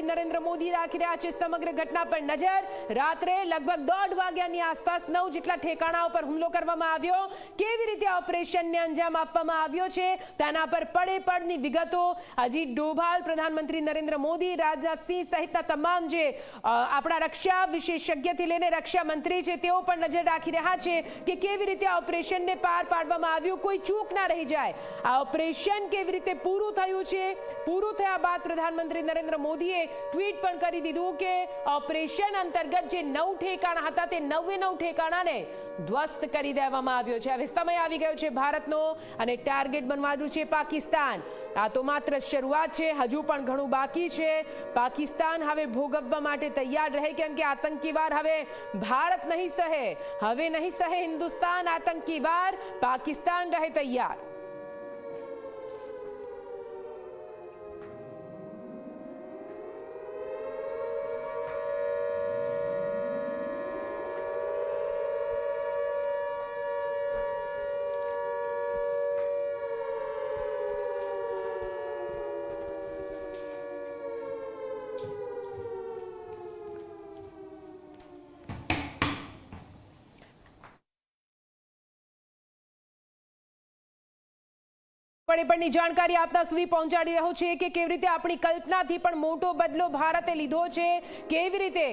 પ્રધાનમંત્રી નરેન્દ્ર મોદી રાખી રહ્યા છે સમગ્ર ઘટના પર નજર। રાત્રે લગભગ 1:30 વાગ્યાની આસપાસ 9 જેટલા ઠેકાણાઓ પર હુમલો કરવામાં આવ્યો। કેવી રીતે ઓપરેશનને અંજામ આપવામાં આવ્યો છે તેના પર પડે-પડની વિગતો હજી ડોભાલ પ્રધાનમંત્રી નરેન્દ્ર મોદી, રાજનાથસિંહ સહિતના તમામ જે આપણા રક્ષા વિશેષજ્ઞથી લઈને રક્ષા મંત્રી છે તેઓ પણ નજર રાખી રહ્યા છે કે કેવી રીતે ઓપરેશનને પાર પાડવામાં આવ્યું, કોઈ ચૂક ના રહી જાય। આ ઓપરેશન કેવી રીતે પૂરું થયું છે, પૂરું થયા બાદ પ્રધાનમંત્રી નરેન્દ્ર મોદીએ ટ્વીટ પણ કરી દીધું કે ઓપરેશન અંતર્ગત જે 9 ઠેકાણા હતા તે 9 ઠેકાણાને ધ્વસ્ત કરી દેવામાં આવ્યો છે। હવે સમય આવી ગયો છે ભારતનો અને ટાર્ગેટ બનવાનું છે પાકિસ્તાન। આ તો માત્ર શરૂઆત છે, હજુ પણ ઘણું બાકી છે। પાકિસ્તાન હવે ભોગવવા માટે તૈયાર રહે, કેમ કે આતંકીવાર હવે ભારત નહીં સહે, હવે નહીં સહે હિન્દુસ્તાન આતંકીવાર, પાકિસ્તાન રહે તૈયાર। પડની જાણકારી આપના સુધી પહોંચાડી રહ્યો છે કે કેવી રીતે આપણી કલ્પનાથી પણ મોટો બદલો ભારતે લીધો છે, કેવી રીતે